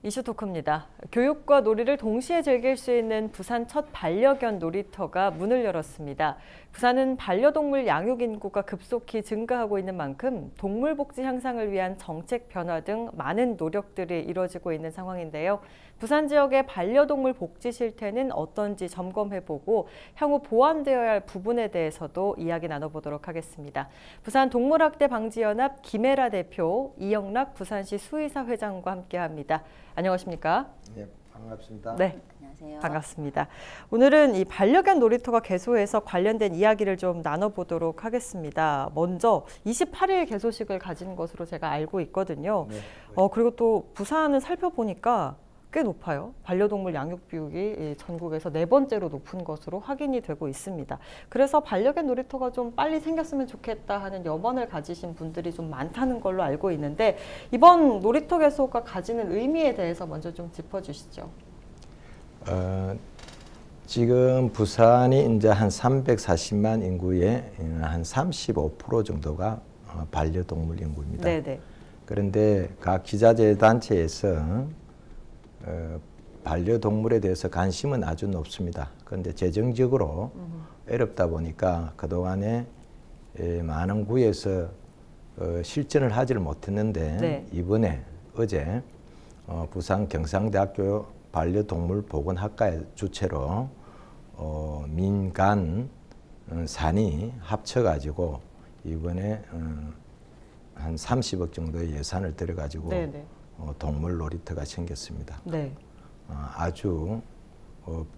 이슈토크입니다. 교육과 놀이를 동시에 즐길 수 있는 부산 첫 반려견 놀이터가 문을 열었습니다. 부산은 반려동물 양육 인구가 급속히 증가하고 있는 만큼 동물 복지 향상을 위한 정책 변화 등 많은 노력들이 이뤄지고 있는 상황인데요. 부산 지역의 반려동물 복지 실태는 어떤지 점검해보고 향후 보완되어야 할 부분에 대해서도 이야기 나눠보도록 하겠습니다. 부산 동물학대 방지연합 김혜라 대표, 이영락 부산시 수의사 회장과 함께합니다. 안녕하십니까? 네, 반갑습니다. 네, 안녕하세요. 반갑습니다. 오늘은 이 반려견 놀이터가 개소해서 관련된 이야기를 좀 나눠보도록 하겠습니다. 먼저 28일 개소식을 가진 것으로 제가 알고 있거든요. 네. 그리고 또 부산을 살펴보니까 꽤 높아요. 반려동물 양육 비율이 전국에서 4번째로 높은 것으로 확인이 되고 있습니다. 그래서 반려견 놀이터가 좀 빨리 생겼으면 좋겠다 하는 염원을 가지신 분들이 좀 많다는 걸로 알고 있는데 이번 놀이터 개소가 가지는 의미에 대해서 먼저 좀 짚어주시죠. 지금 부산이 이제 한 340만 인구의 한 35% 정도가 반려동물 인구입니다. 네네. 그런데 각 기자재 단체에서 반려동물에 대해서 관심은 아주 높습니다. 그런데 재정적으로 어렵다 보니까 그동안에 많은 구에서 실천을 하지를 못했는데 네. 이번에 어제 부산 경상대학교 반려동물 보건학과의 주체로 민간 산이 합쳐가지고 이번에 한 30억 정도의 예산을 들여가지고 동물 놀이터가 생겼습니다. 네. 아주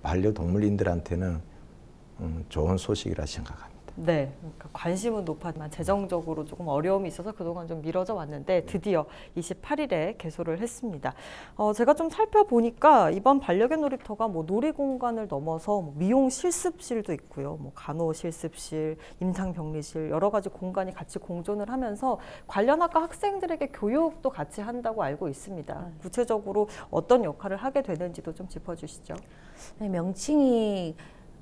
반려동물인들한테는 좋은 소식이라 생각합니다. 네, 그러니까 관심은 높았지만 재정적으로 조금 어려움이 있어서 그동안 좀 미뤄져 왔는데 드디어 28일에 개소를 했습니다. 제가 좀 살펴보니까 이번 반려견 놀이터가 뭐 놀이공간을 넘어서 뭐 미용 실습실도 있고요, 뭐 간호 실습실, 임상병리실 여러 가지 공간이 같이 공존을 하면서 관련 학과 학생들에게 교육도 같이 한다고 알고 있습니다. 구체적으로 어떤 역할을 하게 되는지도 좀 짚어주시죠. 네, 명칭이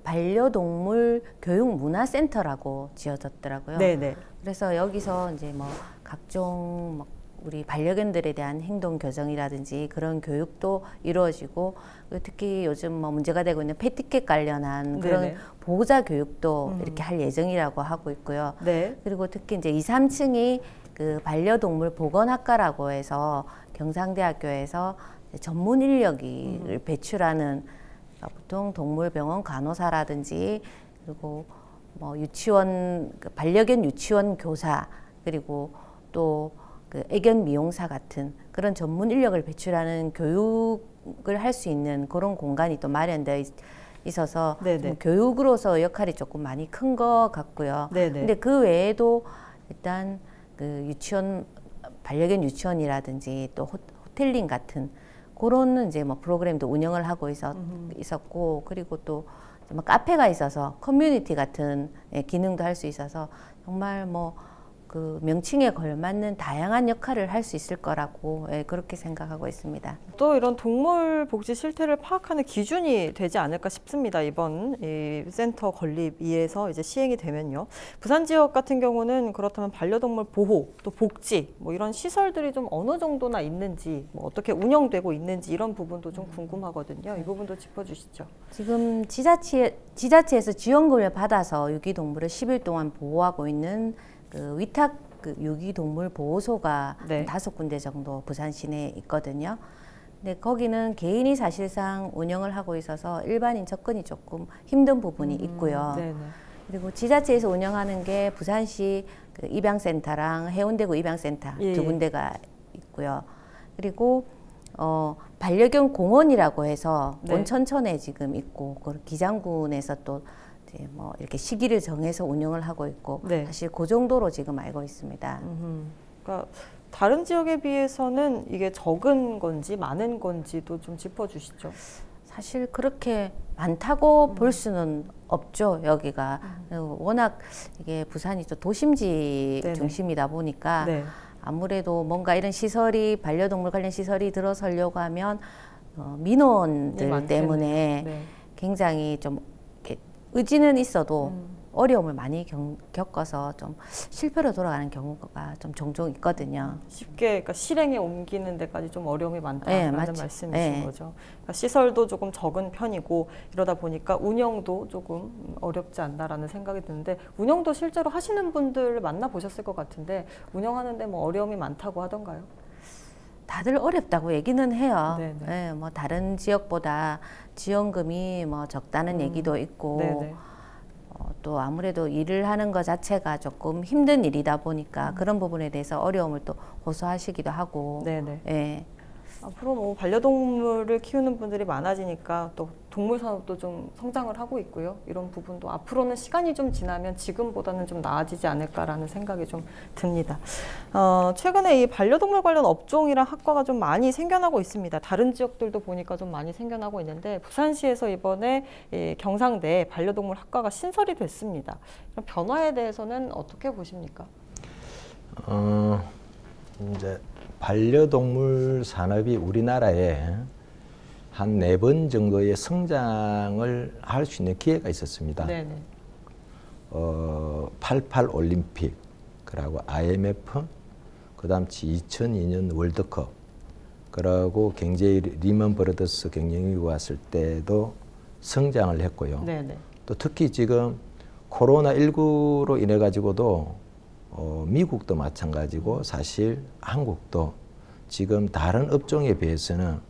반려동물 교육문화센터라고 지어졌더라고요. 네네. 그래서 여기서 이제 뭐 각종 우리 반려견들에 대한 행동 교정이라든지 그런 교육도 이루어지고 특히 요즘 뭐 문제가 되고 있는 패티켓 관련한 그런 네네. 보호자 교육도 이렇게 할 예정이라고 하고 있고요. 네. 그리고 특히 이제 2, 3층이 그 반려동물 보건학과라고 해서 경상대학교에서 전문 인력을 배출하는 보통 동물병원 간호사라든지 그리고 뭐 유치원 반려견 유치원 교사 그리고 또 그 애견 미용사 같은 그런 전문 인력을 배출하는 교육을 할 수 있는 그런 공간이 또 마련되어 있어서 교육으로서 역할이 조금 많이 큰 것 같고요. 근데 그 외에도 일단 그 유치원 반려견 유치원이라든지 또 호텔링 같은 그런 이제 뭐 프로그램도 운영을 하고 있었고 그리고 또 뭐 카페가 있어서 커뮤니티 같은 기능도 할 수 있어서 정말 뭐 그 명칭에 걸맞는 다양한 역할을 할 수 있을 거라고 그렇게 생각하고 있습니다. 또 이런 동물 복지 실태를 파악하는 기준이 되지 않을까 싶습니다. 이번 이 센터 건립위에서 이제 시행이 되면요. 부산 지역 같은 경우는 그렇다면 반려동물 보호, 또 복지 뭐 이런 시설들이 좀 어느 정도나 있는지, 뭐 어떻게 운영되고 있는지 이런 부분도 좀 궁금하거든요. 이 부분도 짚어주시죠. 지금 지자체에서 지원금을 받아서 유기동물을 10일 동안 보호하고 있는 그 위탁 그 유기동물 보호소가 5군데 정도 부산 시내에 있거든요. 근데 거기는 개인이 사실상 운영을 하고 있어서 일반인 접근이 조금 힘든 부분이 있고요. 그리고 지자체에서 운영하는 게 부산시 그 입양센터랑 해운대구 입양센터 2군데가 있고요. 그리고 반려견 공원이라고 해서 온천천에 지금 있고 기장군에서 또 뭐 이렇게 시기를 정해서 운영을 하고 있고 사실 그 정도로 지금 알고 있습니다. 그러니까 다른 지역에 비해서는 이게 적은 건지 많은 건지도 좀 짚어주시죠. 사실 그렇게 많다고 볼 수는 없죠. 여기가 워낙 이게 부산이 또 도심지 중심이다 보니까 아무래도 뭔가 이런 시설이 반려동물 관련 시설이 들어서려고 하면 민원들 때문에 굉장히 좀 의지는 있어도 어려움을 많이 겪어서 좀 실패로 돌아가는 경우가 좀 종종 있거든요. 쉽게 그러니까 실행에 옮기는 데까지 좀 어려움이 네, 많다는 맞죠. 말씀이신 네. 거죠. 그러니까 시설도 조금 적은 편이고 이러다 보니까 운영도 조금 어렵지 않나라는 생각이 드는데 운영도 실제로 하시는 분들 만나보셨을 것 같은데 운영하는데 뭐 어려움이 많다고 하던가요? 다들 어렵다고 얘기는 해요. 네네. 예, 뭐 다른 지역보다 지원금이 뭐 적다는 얘기도 있고 네네. 또 아무래도 일을 하는 것 자체가 조금 힘든 일이다 보니까 그런 부분에 대해서 어려움을 또 호소하시기도 하고. 네네. 예. 앞으로 뭐 반려동물을 키우는 분들이 많아지니까 또 동물 산업도 좀 성장을 하고 있고요. 이런 부분도 앞으로는 시간이 좀 지나면 지금보다는 좀 나아지지 않을까라는 생각이 좀 듭니다. 최근에 이 반려동물 관련 업종이랑 학과가 좀 많이 생겨나고 있습니다. 다른 지역들도 보니까 좀 많이 생겨나고 있는데 부산시에서 이번에 이 경상대 반려동물 학과가 신설이 됐습니다. 그럼 변화에 대해서는 어떻게 보십니까? 이제 반려동물 산업이 우리나라에 한 4번 정도의 성장을 할 수 있는 기회가 있었습니다. 네네. 88 올림픽, 그리고 IMF, 그 다음 2002년 월드컵, 그리고 경제 리먼 브러더스 경영위기가 왔을 때도 성장을 했고요. 네네. 또 특히 지금 코로나19로 인해 가지고도 미국도 마찬가지고 사실 한국도 지금 다른 업종에 비해서는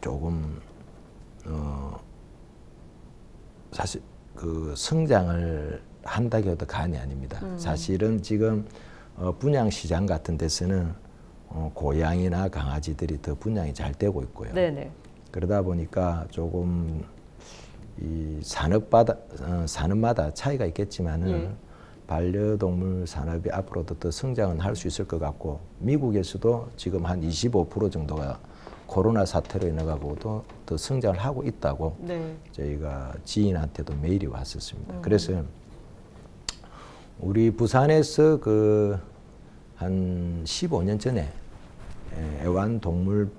조금 사실 그 성장을 한다고 해도 과언이 아닙니다. 사실은 지금 분양 시장 같은 데서는 고양이나 강아지들이 더 분양이 잘 되고 있고요. 네네. 그러다 보니까 조금 이 산업마다 차이가 있겠지만은 예. 반려동물 산업이 앞으로도 더 성장은 할 수 있을 것 같고 미국에서도 지금 한 25% 정도가 코로나 사태로 인해 가지고도 더 성장을 하고 있다고 네. 저희가 지인한테도 메일이 왔었습니다. 그래서 우리 부산에서 그 한 15년 전에 애완동물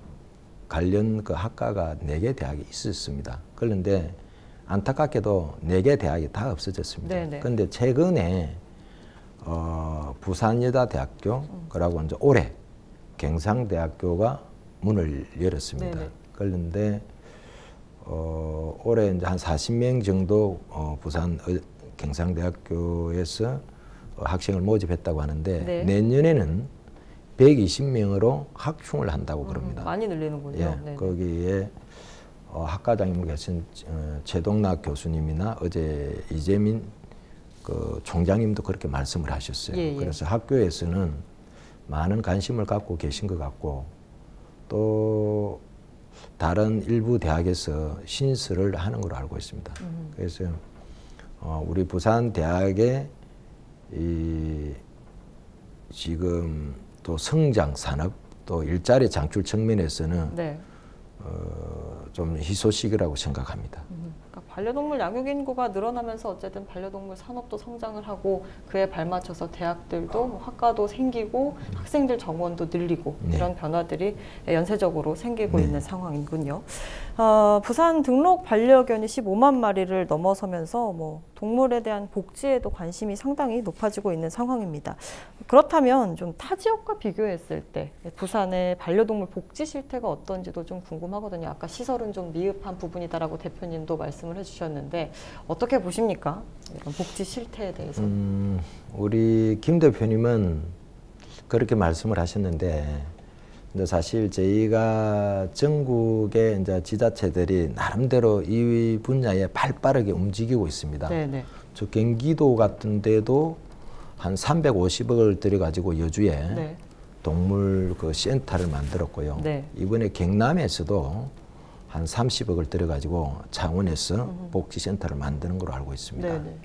관련 그 학과가 4개 대학이 있었습니다. 그런데 안타깝게도 4개 대학이 다 없어졌습니다. 네네. 그런데 최근에 부산여자대학교 그리고 이제 올해 경상대학교가 문을 열었습니다. 네네. 그런데 올해 이제 한 40명 정도 부산 경상대학교에서 학생을 모집했다고 하는데 네. 내년에는 120명으로 확충을 한다고 그럽니다. 많이 늘리는군요. 예, 네네. 거기에 학과장님 계신 최동락 교수님이나 어제 이재민 그 총장님도 그렇게 말씀을 하셨어요. 예, 예. 그래서 학교에서는 많은 관심을 갖고 계신 것 같고 또 다른 일부 대학에서 신설을 하는 걸로 알고 있습니다. 그래서 우리 부산 대학의 이 지금 또 성장 산업 또 일자리 창출 측면에서는 네. 좀 희소식이라고 생각합니다. 그러니까 반려동물 양육 인구가 늘어나면서 어쨌든 반려동물 산업도 성장을 하고 그에 발맞춰서 대학들도 뭐 학과도 생기고 학생들 정원도 늘리고 네. 이런 변화들이 연쇄적으로 생기고 네. 있는 상황이군요. 부산 등록 반려견이 15만 마리를 넘어서면서 뭐 동물에 대한 복지에도 관심이 상당히 높아지고 있는 상황입니다. 그렇다면 좀 타 지역과 비교했을 때 부산의 반려동물 복지 실태가 어떤지도 좀 궁금하거든요. 아까 시설은 좀 미흡한 부분이다라고 대표님도 말씀을 해주셨는데 어떻게 보십니까? 이런 복지 실태에 대해서. 우리 김 대표님은 그렇게 말씀을 하셨는데 근데 사실 저희가 전국의 이제 지자체들이 나름대로 이 분야에 발빠르게 움직이고 있습니다. 네네. 저 경기도 같은 데도 한 350억을 들여가지고 여주에 네. 동물 그 센터를 만들었고요. 네. 이번에 경남에서도 한 30억을 들여가지고 창원에서 복지센터를 만드는 걸로 알고 있습니다. 네네.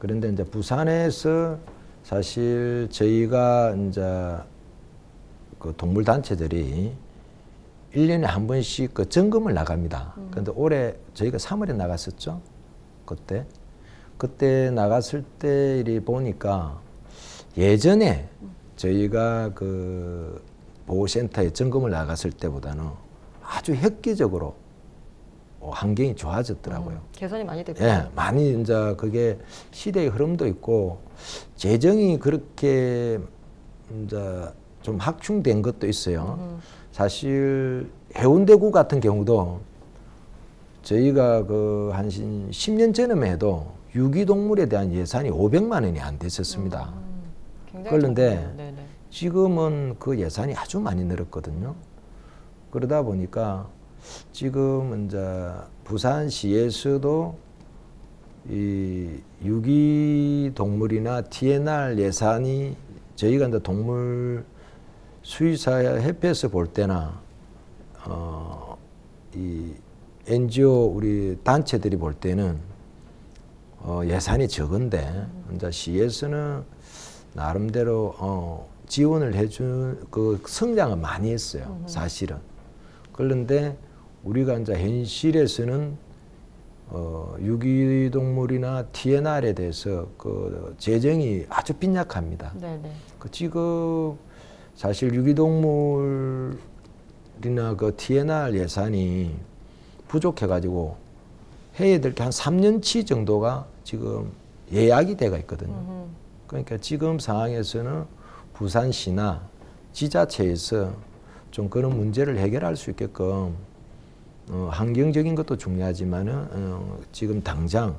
그런데 이제 부산에서 사실 저희가 이제 그 동물 단체들이 1년에 한 번씩 그 점검을 나갑니다. 그런데 올해 저희가 3월에 나갔었죠. 그때 나갔을 때 이리 보니까 예전에 저희가 그 보호센터에 점검을 나갔을 때보다는 아주 획기적으로 환경이 좋아졌더라고요. 개선이 많이 됐고요. 예, 많이 이제 그게 시대의 흐름도 있고 재정이 그렇게 이제 좀 확충된 것도 있어요. 사실 해운대구 같은 경우도 저희가 그 한 10년 전에만 해도 유기동물에 대한 예산이 500만 원이 안 됐었습니다. 그런데 지금은 그 예산이 아주 많이 늘었거든요. 그러다 보니까 지금 이제 부산시에서도 이 유기동물이나 TNR 예산이 저희가 이제 동물 수의사협회에서 볼 때나 이 NGO 우리 단체들이 볼 때는 예산이 적은데 이제 시에서는 나름대로 지원을 해준 그 성장은 많이 했어요. 사실은. 그런데 우리가 이제 현실에서는 유기동물이나 TNR에 대해서 그 재정이 아주 빈약합니다. 네네. 그 지금 사실 유기동물이나 그 TNR 예산이 부족해가지고 해야 될 게 한 3년치 정도가 지금 예약이 돼가 있거든요. 그러니까 지금 상황에서는 부산시나 지자체에서 좀 그런 문제를 해결할 수 있게끔 환경적인 것도 중요하지만은 지금 당장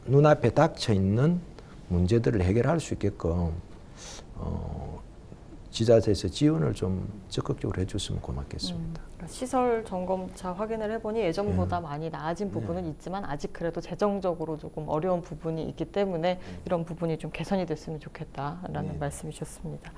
눈앞에 닥쳐 있는 문제들을 해결할 수 있게끔 지자체에서 지원을 좀 적극적으로 해줬으면 고맙겠습니다. 시설 점검차 확인을 해보니 예전보다 많이 나아진 부분은 있지만 아직 그래도 재정적으로 조금 어려운 부분이 있기 때문에 이런 부분이 좀 개선이 됐으면 좋겠다라는 말씀이셨습니다.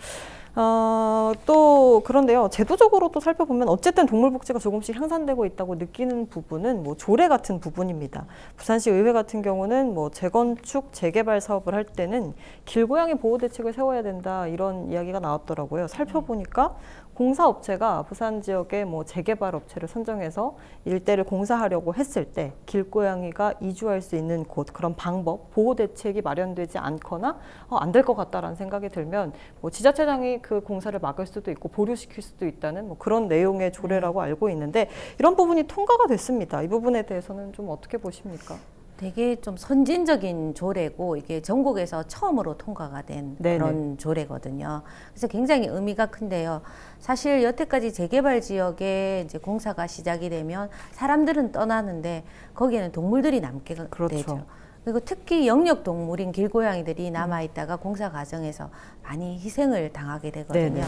또 그런데요, 제도적으로 또 살펴보면 어쨌든 동물복지가 조금씩 향상되고 있다고 느끼는 부분은 뭐 조례 같은 부분입니다. 부산시 의회 같은 경우는 뭐 재건축, 재개발 사업을 할 때는 길고양이 보호 대책을 세워야 된다 이런 이야기가 나왔더라고요. 살펴보니까 공사업체가 부산 지역의 뭐 재개발 업체를 선정해서 일대를 공사하려고 했을 때 길고양이가 이주할 수 있는 곳, 그런 방법, 보호 대책이 마련되지 않거나 안 될 것 같다라는 생각이 들면 뭐 지자체장이 그 공사를 막을 수도 있고 보류시킬 수도 있다는 뭐 그런 내용의 조례라고 알고 있는데 이런 부분이 통과가 됐습니다. 이 부분에 대해서는 좀 어떻게 보십니까? 되게 좀 선진적인 조례고 이게 전국에서 처음으로 통과가 된 그런 조례거든요. 그래서 굉장히 의미가 큰데요. 사실 여태까지 재개발 지역에 이제 공사가 시작이 되면 사람들은 떠나는데 거기에는 동물들이 남게 되죠. 그리고 특히 영역 동물인 길고양이들이 남아있다가 공사 과정에서 많이 희생을 당하게 되거든요.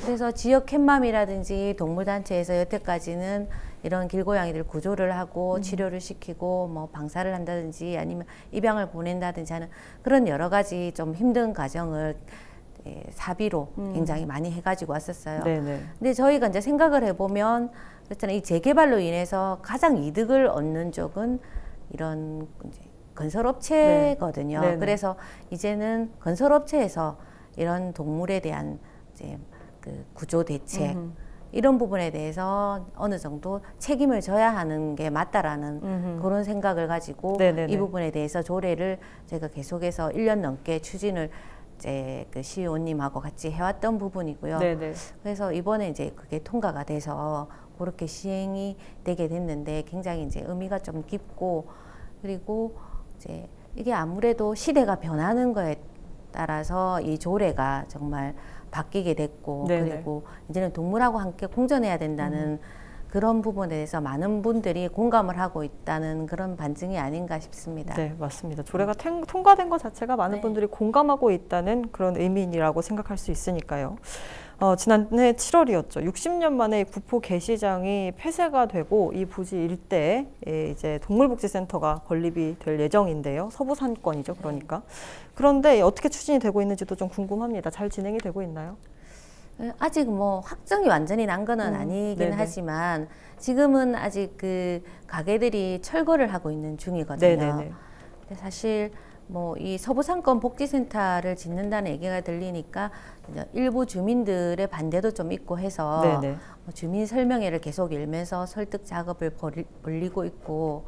그래서 지역 캣맘이라든지 동물단체에서 여태까지는 이런 길고양이들 구조를 하고 치료를 시키고 뭐 방사를 한다든지 아니면 입양을 보낸다든지 하는 그런 여러 가지 좀 힘든 과정을 사비로 굉장히 많이 해가지고 왔었어요. 근데 저희가 이제 생각을 해보면 그렇잖아요. 이 재개발로 인해서 가장 이득을 얻는 쪽은 이런 이제 건설업체거든요. 그래서 이제는 건설업체에서 이런 동물에 대한 이제 그 구조 대책 이런 부분에 대해서 어느 정도 책임을 져야 하는 게 맞다라는 그런 생각을 가지고 이 부분에 대해서 조례를 제가 계속해서 1년 넘게 추진을 이제 그 시의원님하고 같이 해왔던 부분이고요. 그래서 이번에 이제 그게 통과가 돼서 그렇게 시행이 되게 됐는데 굉장히 이제 의미가 좀 깊고 그리고 이제 이게 아무래도 시대가 변하는 거에 따라서 이 조례가 정말 바뀌게 됐고 그리고 이제는 동물하고 함께 공존해야 된다는 그런 부분에 대해서 많은 분들이 공감을 하고 있다는 그런 반증이 아닌가 싶습니다. 네, 맞습니다. 조례가 통과된 것 자체가 많은 분들이 공감하고 있다는 그런 의미라고 생각할 수 있으니까요. 지난해 7월이었죠. 60년 만에 구포 개시장이 폐쇄가 되고 이 부지 일대에 이제 동물복지센터가 건립이 될 예정인데요. 서부산권이죠, 그러니까. 그런데 어떻게 추진이 되고 있는지도 좀 궁금합니다. 잘 진행이 되고 있나요? 아직 뭐 확정이 완전히 난 거는 아니긴 하지만 지금은 아직 그 가게들이 철거를 하고 있는 중이거든요. 근데 사실 뭐 이 서부상권 복지센터를 짓는다는 얘기가 들리니까 일부 주민들의 반대도 좀 있고 해서 뭐 주민 설명회를 계속 열면서 설득 작업을 벌리고 있고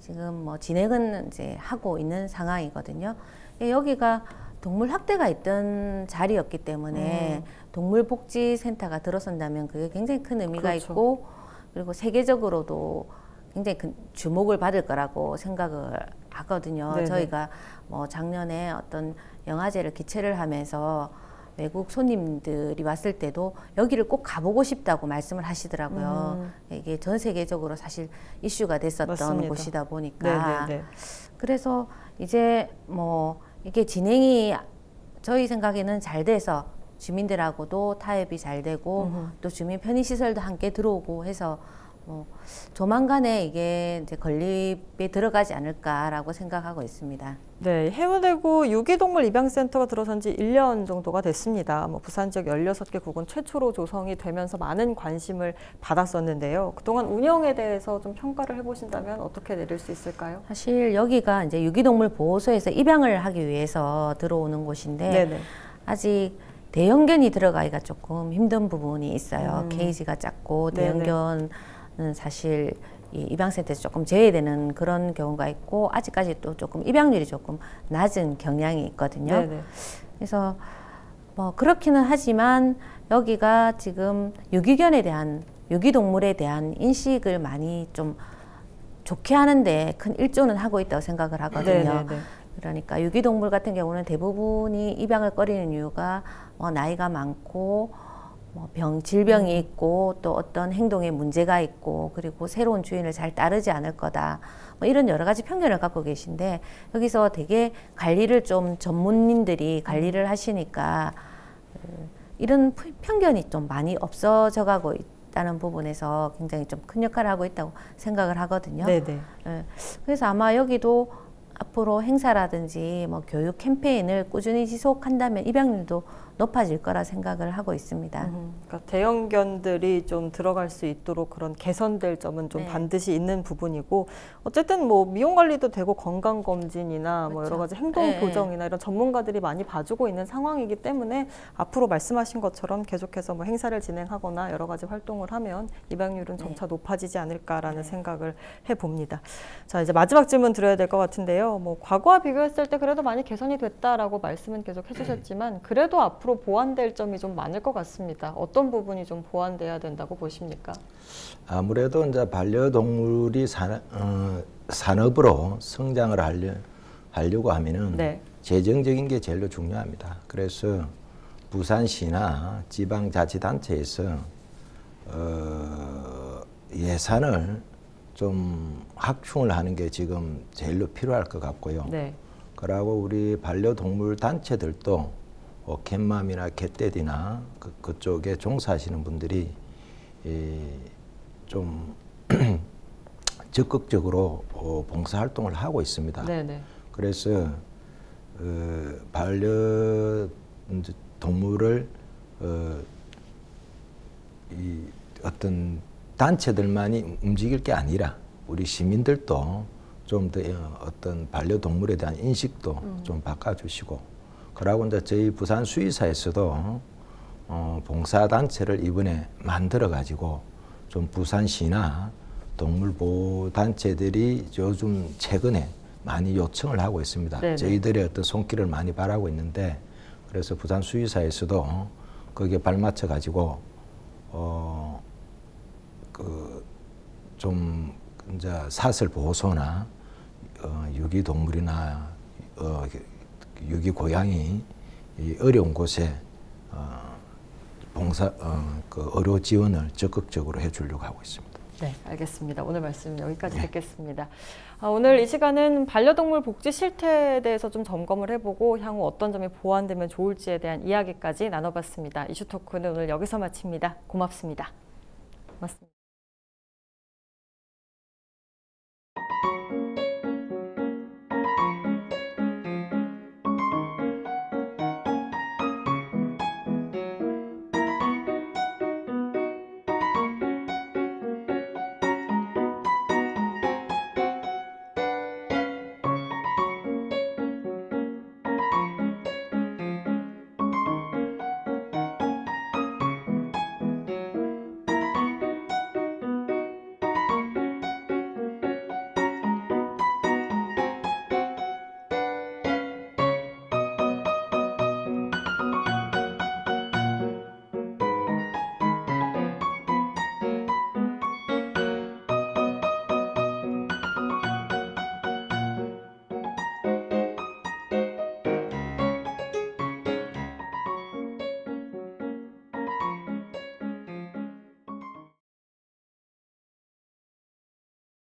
지금 뭐 진행은 이제 하고 있는 상황이거든요. 여기가 동물 학대가 있던 자리였기 때문에 동물복지센터가 들어선다면 그게 굉장히 큰 의미가 있고 그리고 세계적으로도 굉장히 주목을 받을 거라고 생각을 하거든요. 네네. 저희가 뭐 작년에 어떤 영화제를 개최를 하면서 외국 손님들이 왔을 때도 여기를 꼭 가보고 싶다고 말씀을 하시더라고요. 이게 전 세계적으로 사실 이슈가 됐었던 맞습니다. 곳이다 보니까. 네네네. 그래서 이제 뭐 이게 진행이 저희 생각에는 잘 돼서 주민들하고도 타협이 잘 되고 또 주민 편의시설도 함께 들어오고 해서 조만간에 이게 이제 건립에 들어가지 않을까라고 생각하고 있습니다. 네, 해운대구 유기동물 입양센터가 들어선 지 1년 정도가 됐습니다. 부산 지역 16개 구군 최초로 조성이 되면서 많은 관심을 받았었는데요. 그동안 운영에 대해서 좀 평가를 해보신다면 어떻게 내릴 수 있을까요? 사실 여기가 이제 유기동물 보호소에서 입양을 하기 위해서 들어오는 곳인데 네네. 아직 대형견이 들어가기가 조금 힘든 부분이 있어요. 케이지가 작고 대형견은 사실 이 입양센터에서 조금 제외되는 그런 경우가 있고 아직까지 또 조금 입양률이 조금 낮은 경향이 있거든요. 네네. 그래서 뭐 그렇기는 하지만 여기가 지금 유기동물에 대한 인식을 많이 좀 좋게 하는데 큰 일조는 하고 있다고 생각을 하거든요. 네네네. 그러니까 유기동물 같은 경우는 대부분이 입양을 꺼리는 이유가 나이가 많고 질병이 있고 또 어떤 행동에 문제가 있고 그리고 새로운 주인을 잘 따르지 않을 거다. 이런 여러 가지 편견을 갖고 계신데 여기서 되게 관리를 좀 전문인들이 관리를 하시니까 이런 편견이 좀 많이 없어져 가고 있다는 부분에서 굉장히 좀 큰 역할을 하고 있다고 생각을 하거든요. 네네. 그래서 아마 여기도 앞으로 행사라든지 교육 캠페인을 꾸준히 지속한다면 입양률도 높아질 거라 생각을 하고 있습니다. 그러니까 대형견들이 좀 들어갈 수 있도록 그런 개선될 점은 좀 네. 반드시 있는 부분이고 어쨌든 미용 관리도 되고 건강 검진이나 그렇죠. 여러 가지 행동 교정이나 이런 전문가들이 많이 봐주고 있는 상황이기 때문에 앞으로 말씀하신 것처럼 계속해서 행사를 진행하거나 여러 가지 활동을 하면 입양률은 점차 높아지지 않을까라는 생각을 해봅니다. 자, 이제 마지막 질문 드려야 될 것 같은데요. 과거와 비교했을 때 그래도 많이 개선이 됐다라고 말씀은 계속 해주셨지만 그래도 앞으로 보완될 점이 좀 많을 것 같습니다. 어떤 부분이 좀 보완돼야 된다고 보십니까? 아무래도 이제 반려동물이 산업으로 성장을 하려고 하면은 재정적인 게 제일 중요합니다. 그래서 부산시나 지방자치단체에서 예산을 좀 확충을 하는 게 지금 제일로 필요할 것 같고요. 그리고 우리 반려동물 단체들도 캣맘이나 캣데디나 그쪽에 종사하시는 분들이 좀 적극적으로 봉사활동을 하고 있습니다. 그래서 반려동물을 어떤 단체들만이 움직일 게 아니라 우리 시민들도 좀 더 어떤 반려동물에 대한 인식도 좀 바꿔주시고 그러고 이제 저희 부산 수의사에서도 봉사단체를 이번에 만들어 가지고 좀 부산시나 동물보호단체들이 요즘 최근에 많이 요청을 하고 있습니다. 저희들의 어떤 손길을 많이 바라고 있는데 그래서 부산 수의사에서도 거기에 발맞춰 가지고 좀 이제 사슬 보호소나 유기동물이나 유기고양이 어려운 곳에 의료 지원을 적극적으로 해주려고 하고 있습니다. 네, 알겠습니다. 오늘 말씀 여기까지 듣겠습니다. 오늘 이 시간은 반려동물 복지 실태에 대해서 좀 점검을 해보고 향후 어떤 점이 보완되면 좋을지에 대한 이야기까지 나눠봤습니다. 이슈토크는 오늘 여기서 마칩니다. 고맙습니다. 고맙습니다.